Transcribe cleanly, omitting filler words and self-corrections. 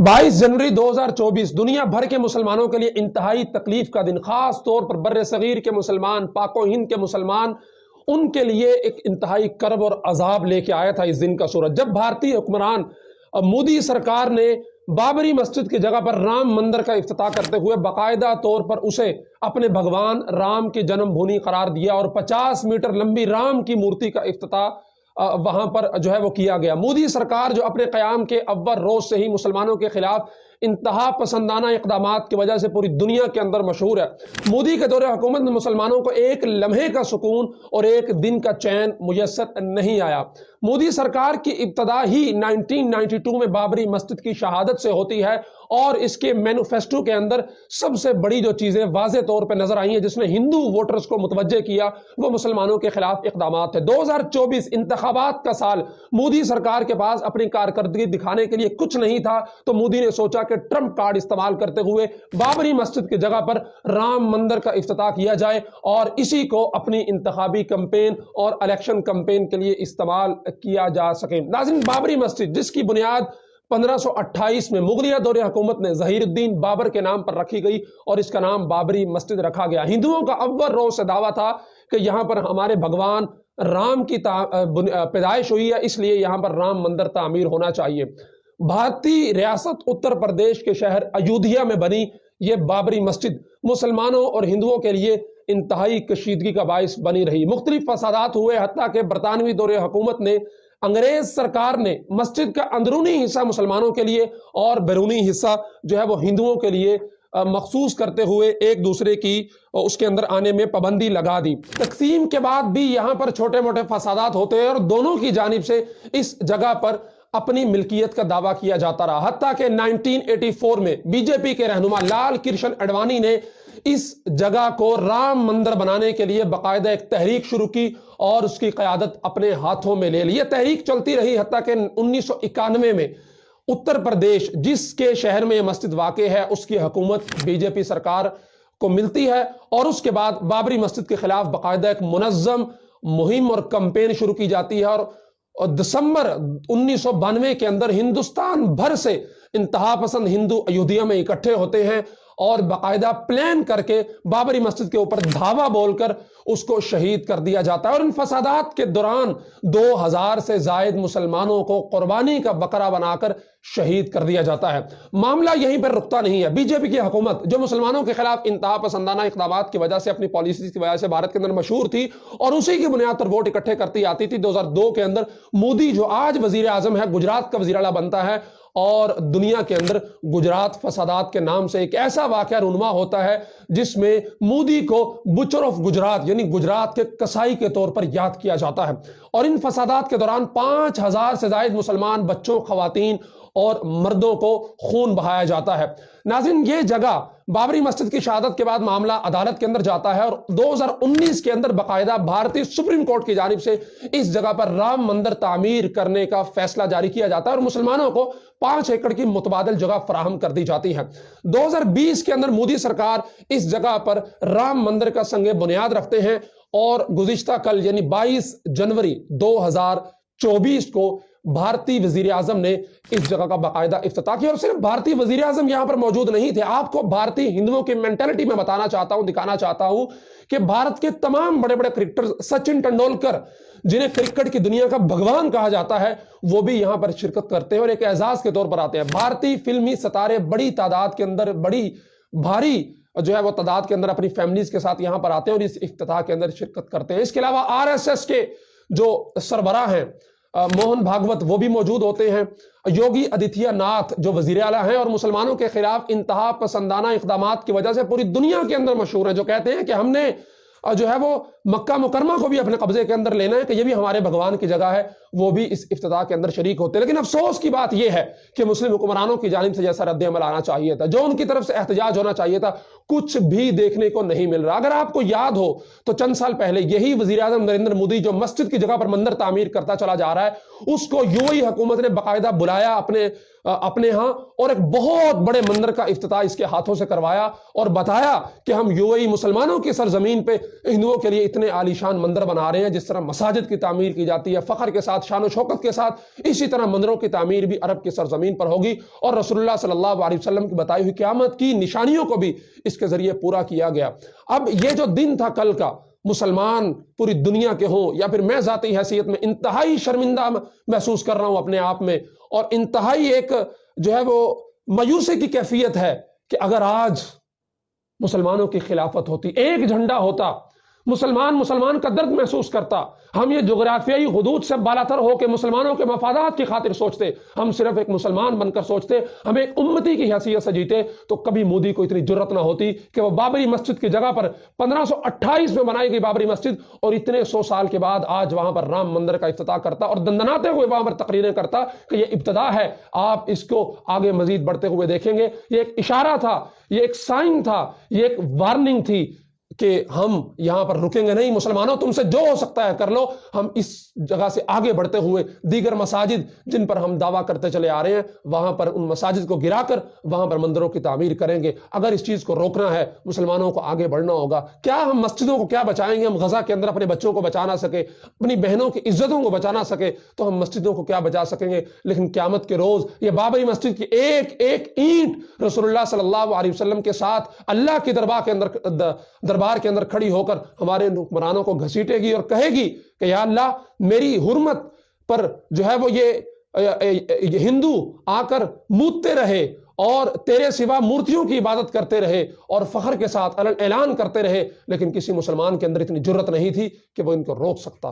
22 जनवरी 2024 दुनिया भर के मुसलमानों के लिए इंतहाई तकलीफ का दिन, खास तौर पर बर्रे सगीर के मुसलमान, पाको हिंद के मुसलमान, उनके लिए एक इंतहाई कर्ब और अजाब लेके आया था इस दिन का सूरज, जब भारतीय हुक्मरान मोदी सरकार ने बाबरी मस्जिद की जगह पर राम मंदिर का इफ्तिताह करते हुए बाकायदा तौर पर उसे अपने भगवान राम की जन्मभूमि करार दिया और 50 मीटर लंबी राम की मूर्ति का इफ्तिताह वहां पर जो है वो किया गया। मोदी सरकार जो अपने क़याम के अव्वल रोज से ही मुसलमानों के खिलाफ इंतहा पसंदाना इक़दामात की वजह से पूरी दुनिया के अंदर मशहूर है। मोदी के दौरे हुकूमत में मुसलमानों को एक लम्हे का सुकून और एक दिन का चैन मुयस्सर नहीं आया। मोदी सरकार की इब्तदा ही 1992 में बाबरी मस्जिद की शहादत से होती है और इसके मैनिफेस्टो के अंदर सबसे बड़ी जो चीजें वाज़े तौर पर नजर आई हैं जिसने हिंदू वोटर्स को मुतवज्जे किया वो मुसलमानों के खिलाफ इक़दामात है। 2024 इंतखाबात का साल, मोदी सरकार के पास अपनी कारकर्दगी दिखाने के लिए कुछ नहीं था तो मोदी ने सोचा कि ट्रंप कार्ड इस्तेमाल करते हुए बाबरी मस्जिद की जगह पर राम मंदिर का इफ्तिताह किया जाए और इसी को अपनी इंतखाबी कैंपेन और इलेक्शन कैंपेन के लिए इस्तेमाल किया जा सके। नाज़रीन, बाबरी मस्जिद जिसकी बुनियाद 1528 में मुगलिया दौरे हुकूमत ने ज़हीरुद्दीन बाबर के नाम पर रखी गई और इसका नाम बाबरी मस्जिद रखा गया। हिंदुओं का अव्वल रोज से दावा था कि यहां पर हमारे भगवान राम की पैदाइश हुई है, इसलिए यहां पर राम मंदिर तामीर होना चाहिए। भारतीय रियासत उत्तर प्रदेश के शहर अयोध्या में बनी ये बाबरी मस्जिद मुसलमानों और हिंदुओं के लिए इंतहाई कशीदगी का बायस बनी रही। मुख्तलिफ फसादात हुए, हत्ता के बरतानवी दौरे हुकूमत ने, अंग्रेज सरकार ने मस्जिद का अंदरूनी हिस्सा मुसलमानों के लिए और बैरूनी हिस्सा जो है वो हिंदुओं के लिए मखसूस करते हुए एक दूसरे की उसके अंदर आने में पाबंदी लगा दी। तकसीम के बाद भी यहाँ पर छोटे मोटे फसादात होते हैं और दोनों की जानिब से इस जगह पर अपनी मिल्कियत का दावा किया जाता रहा। हत्ता के 1984 में बीजेपी के रहनुमा लाल कृष्ण आडवाणी ने इस जगह को राम मंदिर बनाने के लिए बाकायदा एक तहरीक शुरू की और उसकी क़यादत अपने हाथों में ले ली। यह तहरीक चलती रही हत्ता के 1991 में उत्तर प्रदेश जिसके शहर में यह मस्जिद वाक़े है उसकी हुकूमत बीजेपी सरकार को मिलती है और उसके बाद बाबरी मस्जिद के खिलाफ बाकायदा एक मुनज़्ज़म मुहिम और कैंपेन शुरू की जाती है और दिसंबर 1992 के अंदर हिंदुस्तान भर से इंतहा पसंद हिंदू अयोध्या में इकट्ठे होते हैं और बाकायदा प्लान करके बाबरी मस्जिद के ऊपर धावा बोलकर उसको शहीद कर दिया जाता है। और इन फसादात के दौरान 2000 से जायद मुसलमानों को कुर्बानी का बकरा बनाकर शहीद कर दिया जाता है। मामला यहीं पर रुकता नहीं है। बीजेपी की हुकूमत जो मुसलमानों के खिलाफ इंतहा पसंदाना इक़दामात की वजह से, अपनी पॉलिसी की वजह से भारत के अंदर मशहूर थी और उसी की बुनियाद पर वोट इकट्ठे करती आती थी। 2002 के अंदर मोदी जो आज वजीर आजम है, गुजरात का वजीर आला बनता है और दुनिया के अंदर गुजरात फसादात के नाम से एक ऐसा वाक़या रूनुमा होता है जिसमें मोदी को बुचर ऑफ गुजरात यानी गुजरात के कसाई के तौर पर याद किया जाता है। और इन फसादात के दौरान 5000 से ज्यादा मुसलमान बच्चों, खवातीन और मर्दों को खून बहाया जाता है। नाज़रीन, ये जगह बाबरी मस्जिद की शहादत के बाद मामला अदालत के अंदर जाता है और 2019 के अंदर बाकायदा भारतीय सुप्रीम कोर्ट की जानिब से इस जगह पर राम मंदिर तामीर करने का फैसला जारी किया जाता है और मुसलमानों को 5 एकड़ की मुतबादिल जगह फराहम कर दी जाती है। 2020 के अंदर मोदी सरकार इस जगह पर राम मंदिर का संगे बुनियाद रखते हैं और गुज़िश्ता कल यानी 22 जनवरी 2024 को भारतीय वजीर आजम ने इस जगह का बाकायदा इफ्तिताह किया। और सिर्फ भारतीय वजीर आजम यहां पर मौजूद नहीं थे। आपको भारतीय हिंदुओं की मेंटालिटी में बताना चाहता हूं, दिखाना चाहता हूं कि भारत के तमाम बड़े बड़े क्रिकेटर, सचिन तेंदुलकर जिन्हें क्रिकेट की दुनिया का भगवान कहा जाता है, वो भी यहां पर शिरकत करते हैं और एक एजाज के तौर पर आते हैं। भारतीय फिल्मी सितारे बड़ी तादाद के अंदर, बड़ी भारी जो है वो तादाद के अंदर अपनी फैमिलीज के साथ यहां पर आते हैं और इस इफ्तिताह के अंदर शिरकत करते हैं। इसके अलावा आरएसएस के जो सरबराह हैं मोहन भागवत, वो भी मौजूद होते हैं। योगी आदित्यनाथ जो वजीर आला हैं और मुसलमानों के खिलाफ इंतहा पसंदाना इक़दामात की वजह से पूरी दुनिया के अंदर मशहूर है, जो कहते हैं कि हमने जो है वो मक्का मुकरमा को भी अपने कब्जे के अंदर लेना है, कि ये भी हमारे भगवान की जगह है, वो भी इस इफ्तिताह के अंदर शरीक होते हैं। लेकिन अफसोस की बात यह है कि मुस्लिम हुक्मरानों की जानिब से जैसा रद्द-ए-अमल आना चाहिए था, जो उनकी तरफ से एहतजाज होना चाहिए था, कुछ भी देखने को नहीं मिल रहा। अगर आपको याद हो तो चंद साल पहले यही वजीर आजम नरेंद्र मोदी जो मस्जिद की जगह पर मंदिर तामीर करता चला जा रहा है, उसको यूएई हुकूमत ने बाकायदा बुलाया अपने यहां और एक बहुत बड़े मंदिर का इफ्तिताह इसके हाथों से करवाया और बताया कि हम यूएई मुसलमानों की सरजमीन पे हिंदुओं के लिए इतने आलीशान मंदिर बना रहे हैं। जिस तरह मसाजिद की तामीर की जाती है, फख्र के साथ ساتھ، شان و شوکت کے ساتھ اسی طرح مندروں کی تعمیر بھی عرب کی سرزمین پر ہوگی، اور رسول اللہ صلی اللہ علیہ وسلم کی بتائی ہوئی قیامت کی نشانیوں کو بھی اس کے ذریعے پورا کیا گیا۔ اب یہ جو دن تھا کل کا، مسلمان پوری دنیا کے ہوں یا پھر میں ذاتی حیثیت میں انتہائی شرمندہ محسوس کر رہا ہوں اپنے آپ میں، اور انتہائی ایک جو ہے وہ مایوسی کی کیفیت ہے کہ اگر آج مسلمانوں کی خلافت ہوتی، ایک جھنڈا ہوتا، مسلمان کا درد محسوس کرتا، ہم یہ جغرافیائی حدود سے بالاتر ہو کے مسلمانوں کے مفادات کی خاطر سوچتے، ہم صرف ایک مسلمان بن کر سوچتے، ہم ایک امتی کی حیثیت سے جیتے، تو کبھی مودی کو اتنی جرت نہ ہوتی کہ وہ بابری مسجد کی جگہ پر 1528 میں بنائی گئی بابری مسجد، اور اتنے 100 سال کے بعد آج وہاں پر رام مندر کا افتتاح کرتا اور دندناتے ہوئے وہاں پر تقریریں کرتا کہ یہ ابتدا ہے، آپ اس کو آگے مزید بڑھتے ہوئے دیکھیں گے۔ یہ ایک اشارہ تھا، یہ ایک سائن تھا، یہ ایک وارننگ تھی کہ ہم یہاں پر رکیں گے نہیں، مسلمانوں تم سے جو ہو سکتا ہے کر لو، ہم اس جگہ سے آگے بڑھتے ہوئے دیگر مساجد جن پر ہم دعویٰ کرتے چلے آ رہے ہیں، وہاں پر ان مساجد کو گرا کر وہاں پر مندروں کی تعمیر کریں گے۔ اگر اس چیز کو روکنا ہے، مسلمانوں کو آگے بڑھنا ہوگا۔ کیا ہم مسجدوں کو کیا بچائیں گے؟ ہم غزہ کے اندر اپنے بچوں کو بچا نہ سکے، اپنی بہنوں کی عزتوں کو بچا نہ سکے، تو ہم مسجدوں کو کیا بچا سکیں گے؟ لیکن قیامت کے روز یہ بابری مسجد کی ایک ایک اینٹ رسول اللہ صلی اللہ علیہ وسلم کے ساتھ اللہ کی دربار کے اندر کھڑی ہو کر ہمارے حکمرانوں کو گھسیٹے گی اور کہے گی کہ یا اللہ، میری حرمت پر جو ہے وہ یہ ہندو آ کر مودتے رہے اور تیرے سوا مورتیوں کی عبادت کرتے رہے اور فخر کے ساتھ اعلان کرتے رہے، لیکن کسی مسلمان کے اندر اتنی جرت نہیں تھی کہ وہ ان کو روک سکتا۔